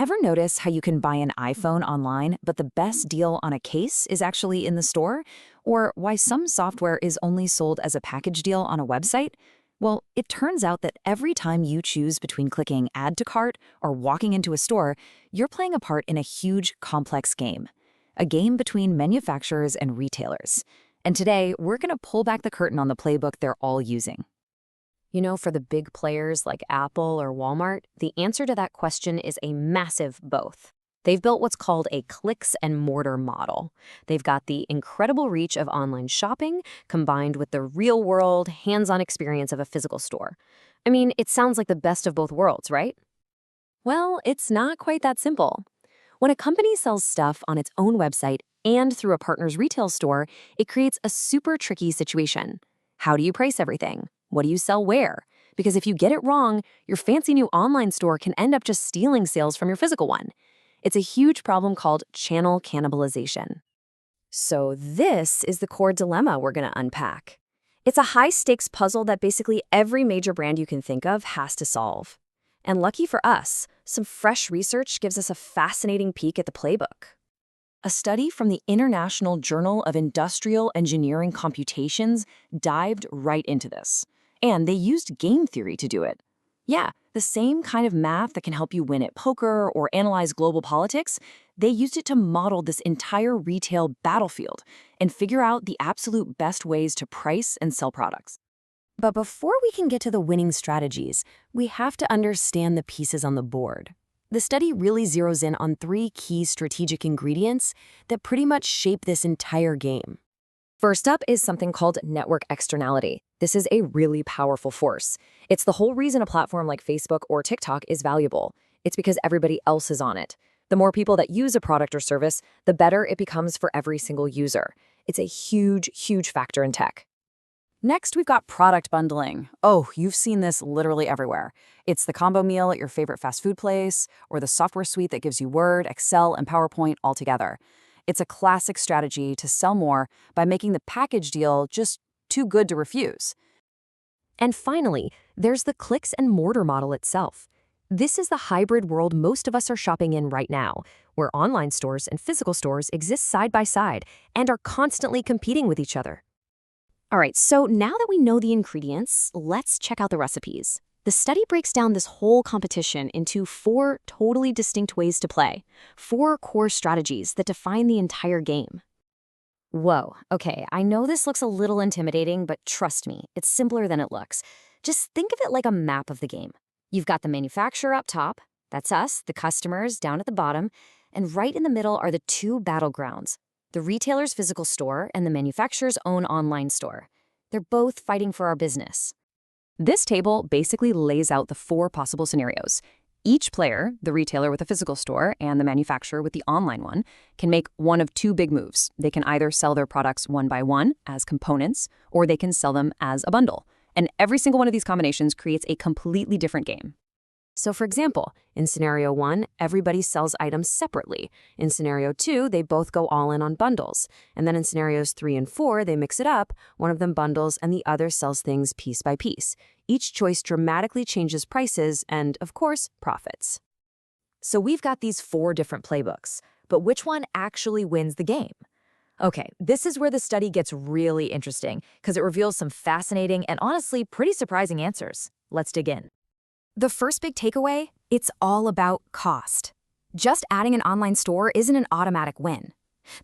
Ever notice how you can buy an iPhone online, but the best deal on a case is actually in the store? Or why some software is only sold as a package deal on a website? Well, it turns out that every time you choose between clicking Add to Cart or walking into a store, you're playing a part in a huge, complex game. A game between manufacturers and retailers. And today, we're going to pull back the curtain on the playbook they're all using. You know, for the big players like Apple or Walmart, the answer to that question is a massive both. They've built what's called a clicks and mortar model. They've got the incredible reach of online shopping combined with the real-world, hands-on experience of a physical store. I mean, it sounds like the best of both worlds, right? Well, it's not quite that simple. When a company sells stuff on its own website and through a partner's retail store, it creates a super tricky situation. How do you price everything? What do you sell where? Because if you get it wrong, your fancy new online store can end up just stealing sales from your physical one. It's a huge problem called channel cannibalization. So this is the core dilemma we're going to unpack. It's a high-stakes puzzle that basically every major brand you can think of has to solve. And lucky for us, some fresh research gives us a fascinating peek at the playbook. A study from the International Journal of Industrial Engineering Computations dived right into this. And they used game theory to do it. Yeah, the same kind of math that can help you win at poker or analyze global politics, they used it to model this entire retail battlefield and figure out the absolute best ways to price and sell products. But before we can get to the winning strategies, we have to understand the pieces on the board. The study really zeroes in on 3 key strategic ingredients that pretty much shape this entire game. First up is something called network externality. This is a really powerful force. It's the whole reason a platform like Facebook or TikTok is valuable. It's because everybody else is on it. The more people that use a product or service, the better it becomes for every single user. It's a huge, huge factor in tech. Next, we've got product bundling. Oh, you've seen this literally everywhere. It's the combo meal at your favorite fast food place, or the software suite that gives you Word, Excel, and PowerPoint all together. It's a classic strategy to sell more by making the package deal just too good to refuse. And finally, there's the clicks and mortar model itself. This is the hybrid world most of us are shopping in right now, where online stores and physical stores exist side by side and are constantly competing with each other. All right, so now that we know the ingredients, let's check out the recipes. The study breaks down this whole competition into 4 totally distinct ways to play, 4 core strategies that define the entire game. Whoa, okay, I know this looks a little intimidating, but trust me, it's simpler than it looks. Just think of it like a map of the game. You've got the manufacturer up top, that's us, the customers down at the bottom, and right in the middle are the 2 battlegrounds, the retailer's physical store and the manufacturer's own online store. They're both fighting for our business. This table basically lays out the 4 possible scenarios. Each player, the retailer with a physical store and the manufacturer with the online one, can make one of 2 big moves. They can either sell their products one by one as components, or they can sell them as a bundle. And every single one of these combinations creates a completely different game. So for example, in scenario 1, everybody sells items separately. In scenario 2, they both go all in on bundles. And then in scenarios 3 and 4, they mix it up. One of them bundles and the other sells things piece by piece. Each choice dramatically changes prices and, of course, profits. So we've got these 4 different playbooks, but which one actually wins the game? Okay, this is where the study gets really interesting because it reveals some fascinating and honestly pretty surprising answers. Let's dig in. The first big takeaway, it's all about cost. Just adding an online store isn't an automatic win.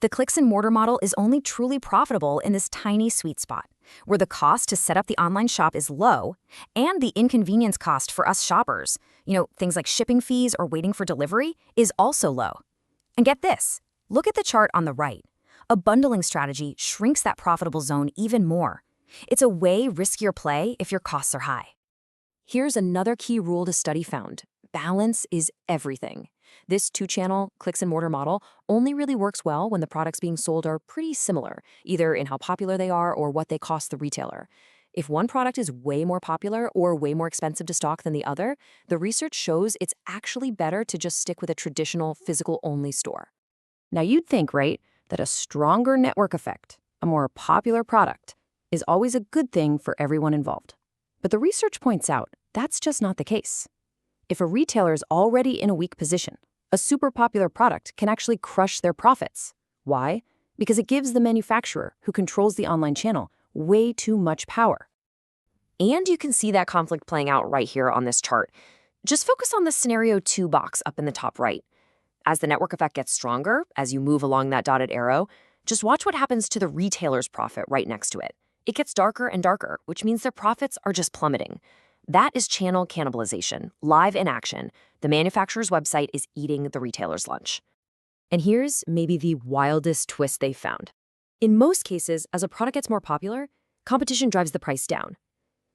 The clicks and mortar model is only truly profitable in this tiny sweet spot, where the cost to set up the online shop is low, and the inconvenience cost for us shoppers, things like shipping fees or waiting for delivery, is also low. And get this, look at the chart on the right. A bundling strategy shrinks that profitable zone even more. It's a way riskier play if your costs are high. Here's another key rule the study found. Balance is everything. This 2-channel clicks and mortar model only really works well when the products being sold are pretty similar, either in how popular they are or what they cost the retailer. If one product is way more popular or way more expensive to stock than the other, the research shows it's actually better to just stick with a traditional physical-only store. Now you'd think, right, that a stronger network effect, a more popular product, is always a good thing for everyone involved. But the research points out that's just not the case. If a retailer is already in a weak position, A super popular product can actually crush their profits. Why? Because it gives the manufacturer, who controls the online channel, way too much power. And you can see that conflict playing out right here on this chart. Just focus on the scenario 2 box up in the top right. As the network effect gets stronger, as you move along that dotted arrow, just watch what happens to the retailer's profit right next to it. It gets darker and darker, which means their profits are just plummeting. That is channel cannibalization, live in action. The manufacturer's website is eating the retailer's lunch. And here's maybe the wildest twist they've found. In most cases, as a product gets more popular, competition drives the price down.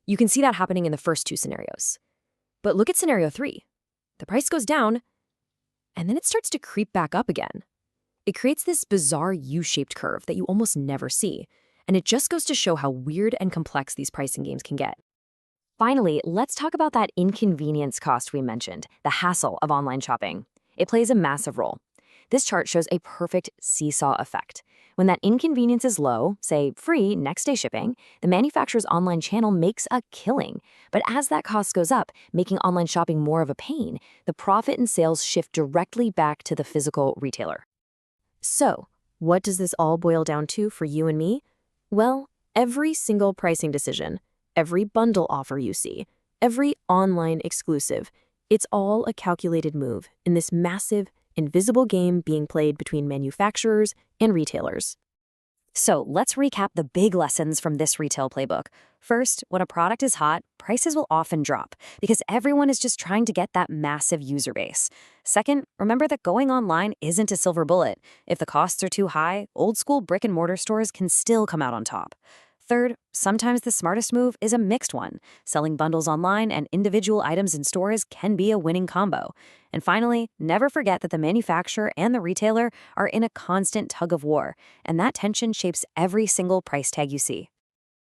You can see that happening in the first 2 scenarios. But look at scenario 3. The price goes down, and then it starts to creep back up again. It creates this bizarre U-shaped curve that you almost never see, and it just goes to show how weird and complex these pricing games can get. Finally, let's talk about that inconvenience cost we mentioned, the hassle of online shopping. It plays a massive role. This chart shows a perfect seesaw effect. When that inconvenience is low, say free next-day shipping, the manufacturer's online channel makes a killing. But as that cost goes up, making online shopping more of a pain, the profit and sales shift directly back to the physical retailer. So, what does this all boil down to for you and me? Well, every single pricing decision, every bundle offer you see, every online exclusive, it's all a calculated move in this massive, invisible game being played between manufacturers and retailers. So let's recap the big lessons from this retail playbook. First, when a product is hot, prices will often drop because everyone is just trying to get that massive user base. Second, remember that going online isn't a silver bullet. If the costs are too high, old school brick and mortar stores can still come out on top. Third, sometimes the smartest move is a mixed one. Selling bundles online and individual items in stores can be a winning combo. And finally, never forget that the manufacturer and the retailer are in a constant tug of war, and that tension shapes every single price tag you see.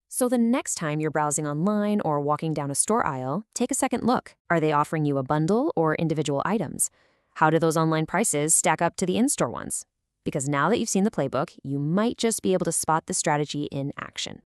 So the next time you're browsing online or walking down a store aisle, take a second look. Are they offering you a bundle or individual items? How do those online prices stack up to the in-store ones? Because now that you've seen the playbook, you might just be able to spot the strategy in action.